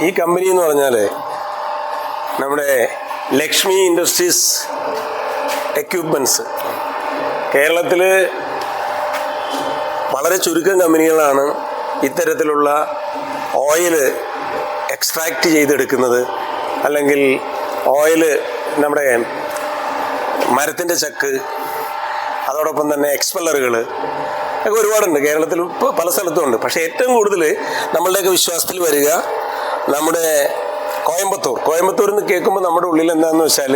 ഈ കമ്പനി എന്ന് പറഞ്ഞാൽ നമ്മുടെ ലക്ഷ്മി ഇൻഡസ്ട്രീസ് എക്യുപ്മെൻറ്റ്സ് കേരളത്തിൽ വളരെ ചുരുക്കം കമ്പനികളാണ് ഇത്തരത്തിലുള്ള ഓയിൽ എക്സ്ട്രാക്റ്റ് ചെയ്തെടുക്കുന്നത്, അല്ലെങ്കിൽ ഓയിൽ നമ്മുടെ മരത്തിൻ്റെ ചക്ക്, അതോടൊപ്പം തന്നെ എക്സ്പെല്ലറുകൾ ഒക്കെ ഒരുപാടുണ്ട് കേരളത്തിൽ, പല സ്ഥലത്തും ഉണ്ട്. പക്ഷേ ഏറ്റവും കൂടുതൽ നമ്മളുടെയൊക്കെ വിശ്വാസത്തിൽ വരിക നമ്മുടെ കോയമ്പത്തൂർ എന്ന് കേൾക്കുമ്പോൾ നമ്മുടെ ഉള്ളിൽ എന്താണെന്ന് വെച്ചാൽ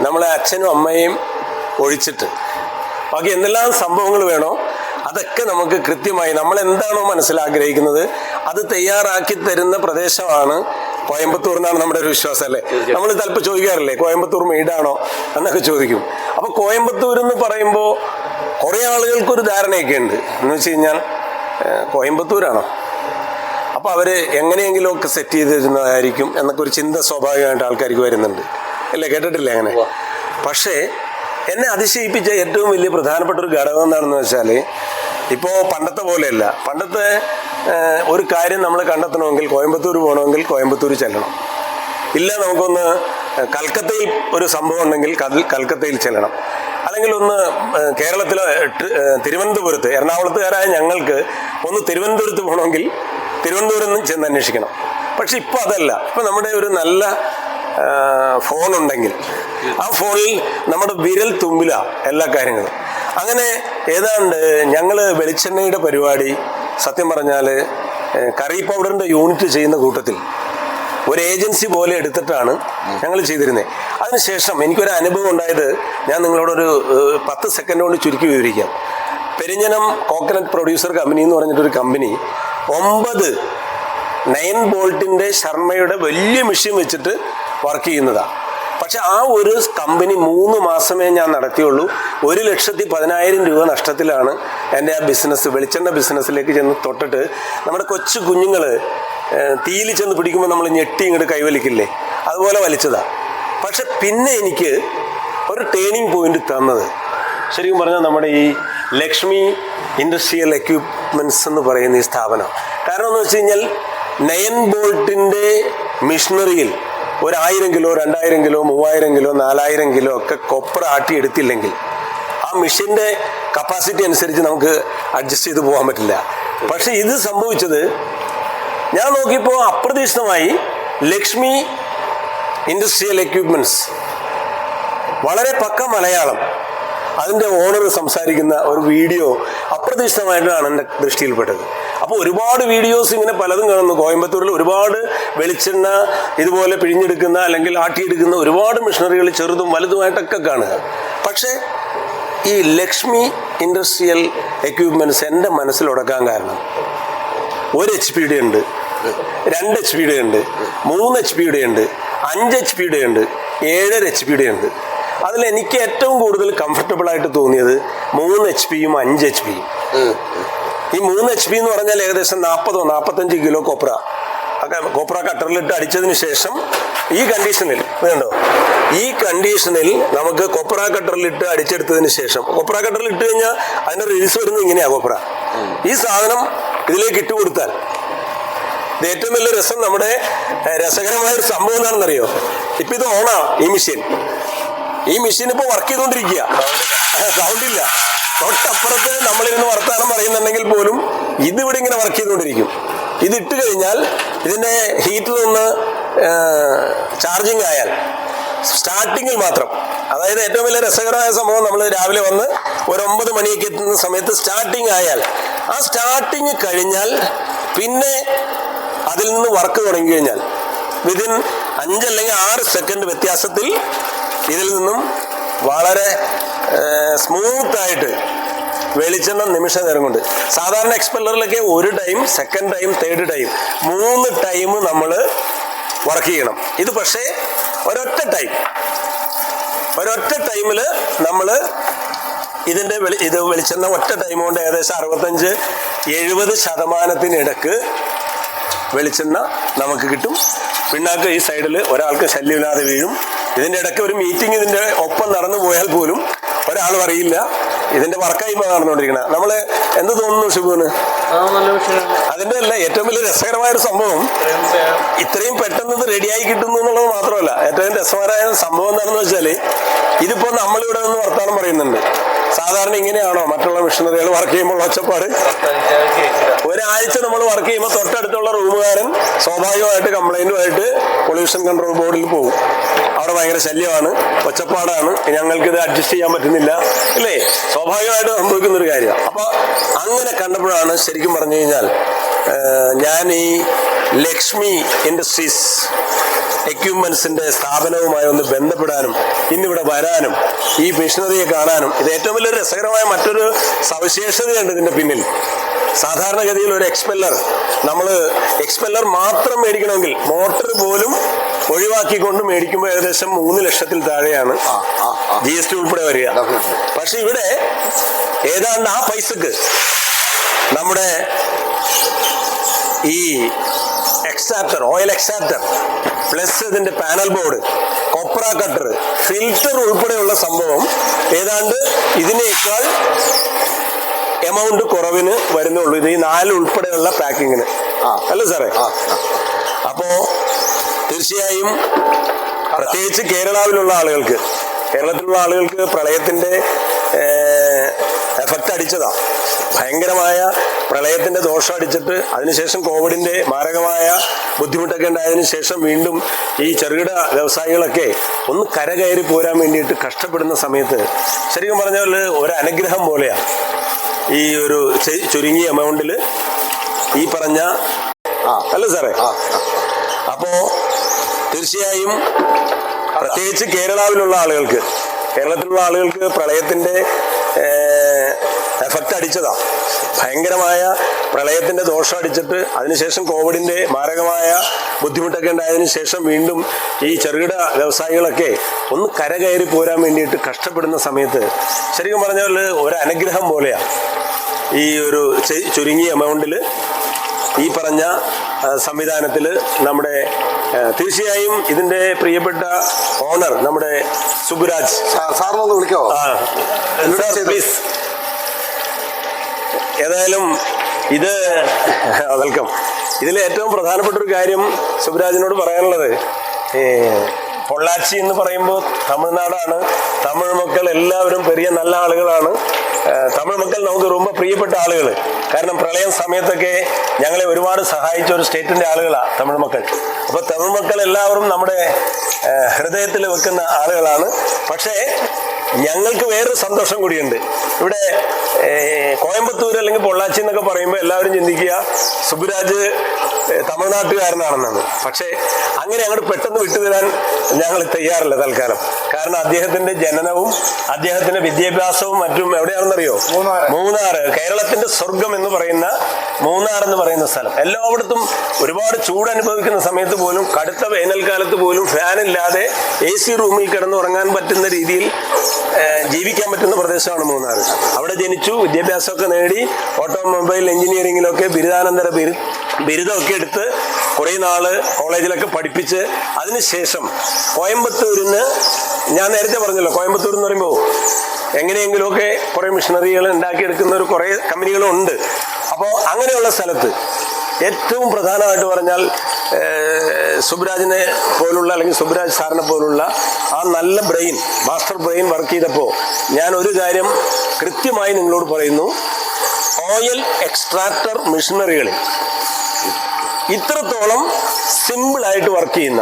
നമ്മളെ അച്ഛനും അമ്മയും ഒഴിച്ചിട്ട് ബാക്കി എന്തെല്ലാം സംഭവങ്ങൾ വേണോ അതൊക്കെ നമുക്ക് കൃത്യമായി നമ്മൾ എന്താണോ മനസ്സിലാഗ്രഹിക്കുന്നത് അത് തയ്യാറാക്കി തരുന്ന പ്രദേശമാണ് കോയമ്പത്തൂർ എന്നാണ് നമ്മുടെ ഒരു വിശ്വാസം, അല്ലേ? നമ്മൾ ചിലപ്പോൾ ചോദിക്കാറില്ലേ കോയമ്പത്തൂർ മെയ്ഡാണോ എന്നൊക്കെ ചോദിക്കും. അപ്പോൾ കോയമ്പത്തൂർ എന്ന് പറയുമ്പോൾ കുറേ ആളുകൾക്കൊരു ധാരണയൊക്കെ ഉണ്ട്, എന്ന് വെച്ച് കഴിഞ്ഞാൽ കോയമ്പത്തൂരാണോ, അപ്പോൾ അവർ എങ്ങനെയെങ്കിലുമൊക്കെ സെറ്റ് ചെയ്ത് തരുന്നതായിരിക്കും എന്നൊക്കെ ഒരു ചിന്ത സ്വാഭാവികമായിട്ട് ആൾക്കാർക്ക് വരുന്നുണ്ട്, അല്ലേ? കേട്ടിട്ടില്ലേ അങ്ങനെ? പക്ഷേ എന്നെ അതിശയിപ്പിച്ച ഏറ്റവും വലിയ പ്രധാനപ്പെട്ട ഒരു ഘടകം എന്താണെന്ന് വെച്ചാൽ ഇപ്പോൾ പണ്ടത്തെ പോലെയല്ല. പണ്ടത്തെ ഒരു കാര്യം നമ്മൾ കണ്ടെത്തണമെങ്കിൽ കോയമ്പത്തൂർ പോകണമെങ്കിൽ കോയമ്പത്തൂർ ചെല്ലണം, ഇല്ല നമുക്കൊന്ന് കൽക്കത്തയിൽ ഒരു സംഭവം ഉണ്ടെങ്കിൽ കൽക്കത്തയിൽ ചെല്ലണം, അല്ലെങ്കിൽ ഒന്ന് കേരളത്തിലെ തിരുവനന്തപുരത്ത്, എറണാകുളത്തുകാരായ ഞങ്ങൾക്ക് ഒന്ന് തിരുവനന്തപുരത്ത് പോകണമെങ്കിൽ തിരുവനന്തപുരം ചെന്ന് അന്വേഷിക്കണം. പക്ഷെ ഇപ്പോൾ അതല്ല. ഇപ്പോൾ നമ്മുടെ ഒരു നല്ല ഫോണുണ്ടെങ്കിൽ ആ ഫോണിൽ നമ്മുടെ വിരൽ തുമ്പിലാണ് എല്ലാ കാര്യങ്ങളും. അങ്ങനെ ഏതാണ്ട് ഞങ്ങൾ വെളിച്ചെണ്ണയുടെ പരിപാടി സത്യം പറഞ്ഞാൽ കറി പൗഡറിൻ്റെ യൂണിറ്റ് ചെയ്യുന്ന കൂട്ടത്തിൽ ഒരു ഏജൻസി പോലെ എടുത്തിട്ടാണ് ഞങ്ങൾ ചെയ്തിരുന്നത്. അതിനുശേഷം എനിക്കൊരു അനുഭവം ഉണ്ടായത് ഞാൻ നിങ്ങളോടൊരു 10 സെക്കൻഡ് കൊണ്ട് ചുരുക്കി വിവരിക്കാം. പെരിഞ്ഞനം കോക്കനട്ട് പ്രൊഡ്യൂസർ കമ്പനി എന്ന് പറഞ്ഞിട്ടൊരു കമ്പനി 9 ബോൾട്ടിൻ്റെ ശർമ്മയുടെ വലിയ മെഷീൻ വെച്ചിട്ട് വർക്ക് ചെയ്യുന്നതാണ്. പക്ഷെ ആ ഒരു കമ്പനി 3 മാസമേ ഞാൻ നടത്തിയുള്ളൂ. 1,10,000 രൂപ നഷ്ടത്തിലാണ് എൻ്റെ ആ ബിസിനസ്, വെളിച്ചെണ്ണ ബിസിനസ്സിലേക്ക് ചെന്ന് തൊട്ടിട്ട് നമ്മുടെ കൊച്ചു കുഞ്ഞുങ്ങൾ തീയിൽ ചെന്ന് പിടിക്കുമ്പോൾ നമ്മൾ ഞെട്ടി ഇങ്ങോട്ട് കൈവലിക്കില്ലേ, അതുപോലെ വലിച്ചതാണ്. പക്ഷെ പിന്നെ എനിക്ക് ഒരു ടേണിംഗ് പോയിന്റ് തന്നത് ശരിക്കും പറഞ്ഞാൽ നമ്മുടെ ഈ ലക്ഷ്മി ഇൻഡസ്ട്രിയൽ എക്യുപ്മെൻറ്റ്സ് എന്ന് പറയുന്ന ഈ സ്ഥാപനം. കാരണം എന്ന് വെച്ച് കഴിഞ്ഞാൽ 9 ബോൾട്ടിൻ്റെ മിഷനറിയിൽ 1,000 കിലോ 2,000 കിലോ 3,000 കിലോ 4,000 കിലോ ഒക്കെ കൊപ്ര ആട്ടിയെടുത്തില്ലെങ്കിൽ ആ മെഷീൻ്റെ കപ്പാസിറ്റി അനുസരിച്ച് നമുക്ക് അഡ്ജസ്റ്റ് ചെയ്ത് പോകാൻ പറ്റില്ല. പക്ഷെ ഇത് സംഭവിച്ചത് ഞാൻ നോക്കിയപ്പോൾ അപ്രതീക്ഷിതമായി ലക്ഷ്മി ഇൻഡസ്ട്രിയൽ എക്യുപ്മെൻറ്റ്സ്, വളരെ പക്ക മലയാളം, അതിൻ്റെ ഓണർ സംസാരിക്കുന്ന ഒരു വീഡിയോ അപ്രതീക്ഷിതമായിട്ടാണ് എൻ്റെ ദൃഷ്ടിയിൽപ്പെട്ടത്. അപ്പോൾ ഒരുപാട് വീഡിയോസ് ഇങ്ങനെ പലതും കാണുന്നു. കോയമ്പത്തൂരിൽ ഒരുപാട് വെളിച്ചെണ്ണ ഇതുപോലെ പിഴിഞ്ഞെടുക്കുന്ന അല്ലെങ്കിൽ ആട്ടിയെടുക്കുന്ന ഒരുപാട് മെഷീനറികൾ ചെറുതും വലുതുമായിട്ടൊക്കെ കാണുക. പക്ഷേ ഈ ലക്ഷ്മി ഇൻഡസ്ട്രിയൽ എക്യുപ്മെൻറ്റ്സ് എൻ്റെ മനസ്സിലുടക്കാൻ കാരണം 1 HP ഉണ്ട്, 2 HP ഉണ്ട്, 3 HP ഉണ്ട്, 5 HP ഉണ്ട്, 7.5 HP ഉണ്ട്. അതിൽ എനിക്ക് ഏറ്റവും കൂടുതൽ കംഫർട്ടബിൾ ആയിട്ട് തോന്നിയത് 3 HP 5 HP. ഈ 3 HP എന്ന് പറഞ്ഞാൽ ഏകദേശം 40-45 കിലോ കോപ്ര കട്ടറിലിട്ട് അടിച്ചതിന് ശേഷം ഈ കണ്ടീഷനിൽ വേണ്ടോ, ഈ കണ്ടീഷനിൽ നമുക്ക് കോപ്ര കട്ടറിലിട്ട് അടിച്ചെടുത്തതിന് ശേഷം, കോപ്ര കട്ടറിൽ ഇട്ട് കഴിഞ്ഞാൽ അതിൻ്റെ റിലീസ് വരുന്നത് ഇങ്ങനെയാണ്. കോപ്ര ഈ സാധനം ഇതിലേക്ക് ഇട്ട് കൊടുത്താൽ ഇത് ഏറ്റവും വലിയ രസം, നമ്മുടെ രസകരമായൊരു സംഭവം എന്താണെന്നറിയോ, ഇപ്പം ഇത് ഓണാ ഈ മെഷീൻ ഇപ്പോൾ വർക്ക് ചെയ്തുകൊണ്ടിരിക്കുക, സൗണ്ടില്ല. തൊട്ടപ്പുറത്ത് നമ്മളിരുന്ന് വർത്താനം പറയുന്നുണ്ടെങ്കിൽ പോലും ഇതിവിടെ ഇങ്ങനെ വർക്ക് ചെയ്തുകൊണ്ടിരിക്കും. ഇതിട്ട് കഴിഞ്ഞാൽ ഇതിൻ്റെ ഹീറ്റർ ഒന്ന് ചാർജിങ് ആയാൽ സ്റ്റാർട്ടിങ്ങിൽ മാത്രം, അതായത് ഏറ്റവും വലിയ രസകരമായ സംഭവം, നമ്മൾ രാവിലെ വന്ന് ഒരു 9 മണിയൊക്കെ എത്തുന്ന സമയത്ത് സ്റ്റാർട്ടിങ് ആയാൽ, ആ സ്റ്റാർട്ടിങ് കഴിഞ്ഞാൽ പിന്നെ അതിൽ നിന്ന് വർക്ക് തുടങ്ങി കഴിഞ്ഞാൽ വിതിൻ 5 അല്ലെങ്കിൽ 6 സെക്കൻഡ് വ്യത്യാസത്തിൽ ഇതിൽ നിന്നും വളരെ സ്മൂത്തായിട്ട് വെളിച്ചെണ്ണ നിമിഷ നേരം കൊണ്ട്, സാധാരണ എക്സ്പെല്ലറിലൊക്കെ 1 time, 2nd time, 3rd time, 3 time നമ്മൾ വർക്ക് ചെയ്യണം. ഇത് പക്ഷേ ഒരൊറ്റ ടൈമിൽ നമ്മൾ ഇതിൻ്റെ വെളിച്ചെണ്ണ ഒറ്റ ടൈം കൊണ്ട് ഏകദേശം 65-70% വെളിച്ചെണ്ണ നമുക്ക് കിട്ടും. പിണ്ണാക്ക് ഈ സൈഡിൽ ഒരാൾക്ക് ശല്യമില്ലാതെ വീഴും. ഇതിൻ്റെ ഇടയ്ക്ക് ഒരു മീറ്റിംഗ് ഇതിൻ്റെ ഒപ്പം നടന്നു പോയാൽ പോലും ഒരാളും അറിയില്ല. ഇതിൻ്റെ വർക്കായി നടന്നുകൊണ്ടിരിക്കണം. നമ്മൾ എന്ത് തോന്നുന്നു ഷിബുവിന്? അതിന്റെ അല്ല ഏറ്റവും വലിയ രസകരമായ ഒരു സംഭവം, ഇത്രയും പെട്ടെന്ന് ഇത് റെഡിയായി കിട്ടുന്നു എന്നുള്ളത് മാത്രമല്ല, ഏറ്റവും രസകരമായ സംഭവം എന്താണെന്ന് വെച്ചാല് ഇതിപ്പോ നമ്മളിവിടെ നിന്ന് വർത്താനം പറയുന്നുണ്ട്. സാധാരണ ഇങ്ങനെയാണോ മറ്റുള്ള മിഷനറികൾ വർക്ക് ചെയ്യുമ്പോൾ ഒച്ചപ്പാട്? ഒരാഴ്ച നമ്മൾ വർക്ക് ചെയ്യുമ്പോൾ തൊട്ടടുത്തുള്ള റൂമുകാരൻ സ്വാഭാവികമായിട്ട് കംപ്ലൈന്റുമായിട്ട് പൊല്യൂഷൻ കൺട്രോൾ ബോർഡിൽ പോകും. അവിടെ ഭയങ്കര ശല്യമാണ്, ഒച്ചപ്പാടാണ്, ഞങ്ങൾക്കിത് അഡ്ജസ്റ്റ് ചെയ്യാൻ പറ്റുന്നില്ല, അല്ലേ? സ്വാഭാവികമായിട്ട് സംഭവിക്കുന്ന ഒരു കാര്യമാണ്. അപ്പൊ അങ്ങനെ കണ്ടപ്പോഴാണ് ശരിക്കും പറഞ്ഞു കഴിഞ്ഞാൽ ഞാൻ ഈ ലക്ഷ്മി ഇൻഡസ്ട്രീസ് എക്യുപ്മെന്റ്സിന്റെ സ്ഥാപനവുമായി ഒന്ന് ബന്ധപ്പെടാനും ഇന്നിവിടെ വരാനും ഈ മെഷീനറിയെ കാണാനും, ഇത് ഏറ്റവും വലിയ രസകരമായ മറ്റൊരു സവിശേഷതയുണ്ട് ഇതിന്റെ പിന്നിൽ. സാധാരണഗതിയിൽ ഒരു എക്സ്പെല്ലർ മാത്രം മേടിക്കണമെങ്കിൽ മോട്ടർ പോലും ഒഴിവാക്കിക്കൊണ്ട് മേടിക്കുമ്പോൾ ഏകദേശം 3 ലക്ഷത്തിൽ താഴെയാണ് GST ഉൾപ്പെടെ വരിക. പക്ഷെ ഇവിടെ ഏതാണ്ട് ആ പൈസക്ക് നമ്മുടെ ഈ ഓയിൽ എക്സ്ട്രാക്ടർ പ്ലസ് ഇതിന്റെ പാനൽ ബോർഡ്, കൊപ്ര കട്ടർ, ഫിൽറ്റർ ഉൾപ്പെടെയുള്ള സംഭവം ഏതാണ്ട് ഇതിനേക്കാൾ എമൗണ്ട് കുറവിന് വരുന്നുള്ളൂ. ഇത് ഈ 4 ഉൾപ്പെടെയുള്ള പാക്കിങ്ങിന്, അല്ലേ സാറേ? അപ്പോ തീർച്ചയായും പ്രത്യേകിച്ച് കേരളത്തിലുള്ള ആളുകൾക്ക് പ്രളയത്തിന്റെ എഫക്റ്റ് അടിച്ചതാ. ഭയങ്കരമായ പ്രളയത്തിന്റെ ദോഷം അടിച്ചിട്ട് അതിനുശേഷം കോവിഡിന്റെ മാരകമായ ബുദ്ധിമുട്ടൊക്കെ ഉണ്ടായതിനു ശേഷം വീണ്ടും ഈ ചെറുകിട വ്യവസായികളൊക്കെ ഒന്ന് കരകയറി പോരാൻ വേണ്ടിയിട്ട് കഷ്ടപ്പെടുന്ന സമയത്ത് ശരിക്കും പറഞ്ഞാൽ ഒരു അനുഗ്രഹം പോലെയാണ് ഈ ഒരു ചുരുങ്ങിയ എമൗണ്ടിൽ ഈ പറഞ്ഞ, അല്ല സാറേ? അപ്പോ തീർച്ചയായും പ്രത്യേകിച്ച് കേരളത്തിലുള്ള ആളുകൾക്ക് പ്രളയത്തിന്റെ എഫക്റ്റ് അടിച്ചതാ. ഭയങ്കരമായ പ്രളയത്തിന്റെ ദോഷം അടിച്ചിട്ട് അതിനുശേഷം കോവിഡിന്റെ മാരകമായ ബുദ്ധിമുട്ടൊക്കെ ഉണ്ടായതിനു ശേഷം വീണ്ടും ഈ ചെറുകിട വ്യവസായികളൊക്കെ ഒന്ന് കരകയറി പോരാൻ വേണ്ടിയിട്ട് കഷ്ടപ്പെടുന്ന സമയത്ത് ശരിക്കും പറഞ്ഞാൽ ഒരു അനുഗ്രഹം പോലെയാണ് ഈ ഒരു ചുരുങ്ങിയ എമൗണ്ടിൽ ഈ പറഞ്ഞ സംവിധാനത്തിൽ നമ്മുടെ തീർച്ചയായും ഇതിന്റെ പ്രിയപ്പെട്ട ഓണർ നമ്മുടെ സുബുരാജ് സാറിനൊന്ന് വിളിക്കാവോ? പ്ലീസ്. ഏതായാലും ഇത് വെൽക്കം. ഇതിൽ ഏറ്റവും പ്രധാനപ്പെട്ട ഒരു കാര്യം സുബുരാജിനോട് പറയാനുള്ളത്, പൊള്ളാച്ചി എന്ന് പറയുമ്പോൾ തമിഴ്നാടാണ്. തമിഴ് മക്കൾ എല്ലാവരും പെരിയ നല്ല ആളുകളാണ്. തമിഴ് മക്കൾ നമുക്ക് ரொம்ப പ്രിയപ്പെട്ട ആളുകൾ. കാരണം പ്രളയം സമയത്തൊക്കെ ഞങ്ങളെ ഒരുപാട് സഹായിച്ച ഒരു സ്റ്റേറ്റിന്റെ ആളുകളാണ് തമിഴ് മക്കൾ. അപ്പൊ തമിഴ് മക്കൾ എല്ലാവരും നമ്മുടെ ഹൃദയത്തിൽ വെക്കുന്ന ആളുകളാണ്. പക്ഷേ ഞങ്ങൾക്ക് വേറൊരു സന്തോഷം കൂടിയുണ്ട്. ഇവിടെ കോയമ്പത്തൂർ അല്ലെങ്കിൽ പൊള്ളാച്ചി എന്നൊക്കെ പറയുമ്പോൾ എല്ലാവരും ചിന്തിക്കുക സുബുരാജ് തമിഴ്നാട്ടുകാരനാണെന്നാണ്. പക്ഷേ അങ്ങനെ അങ്ങോട്ട് പെട്ടെന്ന് വിട്ടുതരാൻ ഞങ്ങൾ തയ്യാറല്ല തൽക്കാലം. കാരണം അദ്ദേഹത്തിന്റെ ജനനവും അദ്ദേഹത്തിന്റെ വിദ്യാഭ്യാസവും മറ്റും എവിടെയാണെന്നറിയോ? മൂന്നാർ. കേരളത്തിന്റെ സ്വർഗം എന്ന് പറയുന്ന മൂന്നാർ എന്ന് പറയുന്ന സ്ഥലം. എല്ലായിടത്തും ഒരുപാട് ചൂട് അനുഭവിക്കുന്ന സമയത്ത് പോലും, കടുത്ത വേനൽക്കാലത്ത് പോലും ഫാനില്ലാതെ AC റൂമിൽ കിടന്നുറങ്ങാൻ പറ്റുന്ന രീതിയിൽ ജീവിക്കാൻ പറ്റുന്ന പ്രദേശമാണ് മൂന്നാർ. അവിടെ ജനിച്ചു, വിദ്യാഭ്യാസമൊക്കെ നേടി, ഓട്ടോമൊബൈൽ എഞ്ചിനീയറിംഗിലൊക്കെ ബിരുദാനന്തര ബിരുദമൊക്കെ എടുത്ത് കുറേ നാള് കോളേജിലൊക്കെ പഠിപ്പിച്ച് അതിനുശേഷം കോയമ്പത്തൂരിന്, ഞാൻ നേരത്തെ പറഞ്ഞല്ലോ കോയമ്പത്തൂർ എന്ന് പറയുമ്പോൾ എങ്ങനെയെങ്കിലുമൊക്കെ കുറേ മിഷനറികൾ ഉണ്ടാക്കിയെടുക്കുന്ന ഒരു കുറേ കമ്പനികളും ഉണ്ട്. അപ്പോൾ അങ്ങനെയുള്ള സ്ഥലത്ത് ഏറ്റവും പ്രധാനമായിട്ട് പറഞ്ഞാൽ സുബ്രാജിനെ പോലുള്ള അല്ലെങ്കിൽ സുബ്രാജ് സാറിനെ പോലുള്ള ആ നല്ല ബ്രെയിൻ, മാസ്റ്റർ ബ്രെയിൻ വർക്ക് ചെയ്തപ്പോൾ ഞാൻ ഒരു കാര്യം കൃത്യമായി നിങ്ങളോട് പറയുന്നു. ഓയിൽ എക്സ്ട്രാക്ടർ മിഷനറികളിൽ ഇത്രത്തോളം സിമ്പിളായിട്ട് വർക്ക് ചെയ്യുന്ന,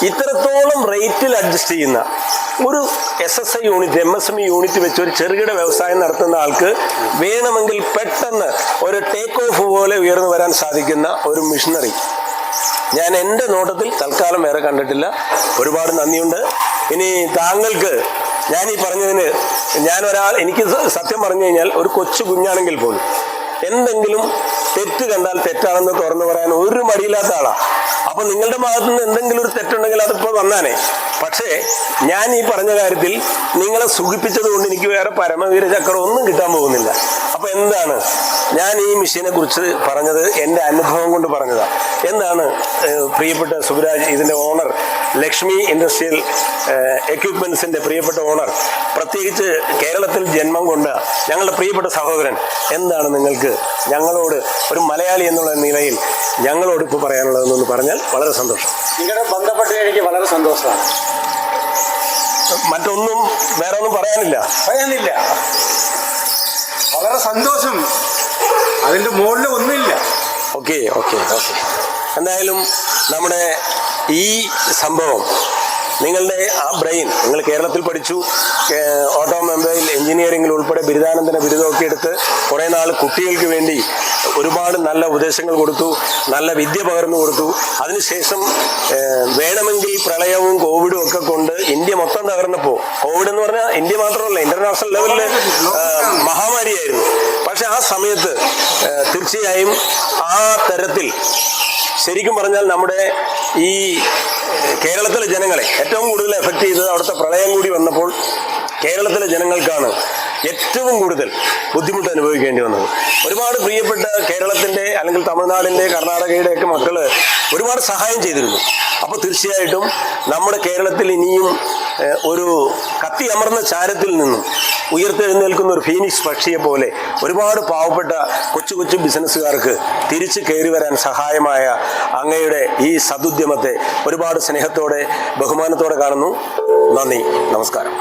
ഇത്രത്തോളം റേറ്റിൽ അഡ്ജസ്റ്റ് ചെയ്യുന്ന ഒരു SSI യൂണിറ്റ്, MSME യൂണിറ്റ് വെച്ച് ഒരു ചെറുകിട വ്യവസായം നടത്തുന്ന ആൾക്ക് വേണമെങ്കിൽ പെട്ടെന്ന് ഒരു ടേക്ക് ഓഫ് പോലെ ഉയർന്നു വരാൻ സാധിക്കുന്ന ഒരു മിഷനറി ഞാൻ എൻ്റെ നോട്ടത്തിൽ തൽക്കാലം വേറെ കണ്ടിട്ടില്ല. ഒരുപാട് നന്ദിയുണ്ട്. ഇനി താങ്കൾക്ക് ഞാൻ ഈ പറഞ്ഞതിന് എനിക്ക് സത്യം പറഞ്ഞു കഴിഞ്ഞാൽ ഒരു കൊച്ചു കുഞ്ഞാണെങ്കിൽ പോലും എന്തെങ്കിലും തെറ്റ് കണ്ടാൽ തെറ്റാണെന്ന് തുറന്നു പറയാൻ ഒരു മടിയില്ലാത്ത ആളാ. അപ്പൊ നിങ്ങളുടെ ഭാഗത്തുനിന്ന് എന്തെങ്കിലും ഒരു തെറ്റുണ്ടെങ്കിൽ അതിപ്പോൾ വന്നാനേ. പക്ഷേ ഞാൻ ഈ പറഞ്ഞ കാര്യത്തിൽ നിങ്ങളെ സുഖിപ്പിച്ചത് കൊണ്ട് എനിക്ക് വേറെ പരമവീര ചക്രം ഒന്നും കിട്ടാൻ പോകുന്നില്ല. അപ്പൊ എന്താണ് ഞാൻ ഈ മെഷീനെ കുറിച്ച് പറഞ്ഞത് എൻ്റെ അനുഭവം കൊണ്ട് പറഞ്ഞതാണ്. എന്താണ് പ്രിയപ്പെട്ട സുബരാജ്, ഇതിൻ്റെ ഓണർ ലക്ഷ്മി ഇൻഡസ്ട്രിയൽ എക്യുപ്മെൻസിൻ്റെ പ്രിയപ്പെട്ട ഓണർ, പ്രത്യേകിച്ച് കേരളത്തിൽ ജന്മം കൊണ്ട ഞങ്ങളുടെ പ്രിയപ്പെട്ട സഹോദരൻ, എന്താണ് നിങ്ങൾക്ക് ഞങ്ങളോട് ഒരു മലയാളി എന്നുള്ള നിലയിൽ ഞങ്ങളോട് ഇപ്പോൾ പറയാനുള്ളതെന്നൊന്ന് പറഞ്ഞാൽ വളരെ സന്തോഷം. നിങ്ങളുടെ ബന്ധപ്പെട്ട് എനിക്ക് വളരെ സന്തോഷമാണ്. മറ്റൊന്നും വേറെ ഒന്നും പറയാനില്ല. വളരെ സന്തോഷം, അതിൻ്റെ മുകളിൽ ഒന്നുമില്ല. ഓക്കെ. എന്തായാലും നമ്മുടെ ഈ സംഭവം, നിങ്ങളുടെ ആ ബ്രെയിൻ, നിങ്ങൾ കേരളത്തിൽ പഠിച്ചു, ഓട്ടോമൊബൈൽ എഞ്ചിനീയറിംഗിൽ ഉൾപ്പെടെ ബിരുദാനന്തര ബിരുദമൊക്കെ എടുത്ത് കുറേ നാൾ കുട്ടികൾക്ക് വേണ്ടി ഒരുപാട് നല്ല ഉപദേശങ്ങൾ കൊടുത്തു, നല്ല വിദ്യ പകർന്നു കൊടുത്തു. അതിനുശേഷം വേണമെങ്കിൽ പ്രളയവും കോവിഡും ഒക്കെ കൊണ്ട് ഇന്ത്യ മൊത്തം തകർന്നപ്പോൾ, കോവിഡ് എന്ന് പറഞ്ഞാൽ ഇന്ത്യ മാത്രമല്ല, ഇന്റർനാഷണൽ ലെവലിൽ മഹാമാരിയായിരുന്നു. പക്ഷെ ആ സമയത്ത് തീർച്ചയായും ആ തരത്തിൽ ശരിക്കും പറഞ്ഞാൽ നമ്മുടെ ഈ കേരളത്തിലെ ജനങ്ങളെ ഏറ്റവും കൂടുതൽ എഫക്റ്റ് ചെയ്തത് അവിടുത്തെ പ്രളയം കൂടി വന്നപ്പോൾ കേരളത്തിലെ ജനങ്ങൾക്കാണ് ഏറ്റവും കൂടുതൽ ബുദ്ധിമുട്ട് അനുഭവിക്കേണ്ടി വന്നത്. ഒരുപാട് പ്രിയപ്പെട്ട കേരളത്തിൻ്റെ അല്ലെങ്കിൽ തമിഴ്നാടിൻ്റെ കർണാടകയുടെ ഒക്കെ മക്കള് ഒരുപാട് സഹായം ചെയ്തിരുന്നു. അപ്പോൾ തീർച്ചയായിട്ടും നമ്മുടെ കേരളത്തിൽ ഇനിയും ഒരു കത്തി അമർന്ന ചാരത്തിൽ നിന്നും ഉയർത്തെഴുന്നേൽക്കുന്ന ഒരു ഫീനിക്സ് പക്ഷിയെ പോലെ ഒരുപാട് പാവപ്പെട്ട കൊച്ചു കൊച്ചു ബിസിനസ്സുകാർക്ക് തിരിച്ചു കയറി വരാൻ സഹായമായ അങ്ങയുടെ ഈ സദുദ്യമത്തെ ഒരുപാട് സ്നേഹത്തോടെ ബഹുമാനത്തോടെ കാണുന്നു. നന്ദി, നമസ്കാരം.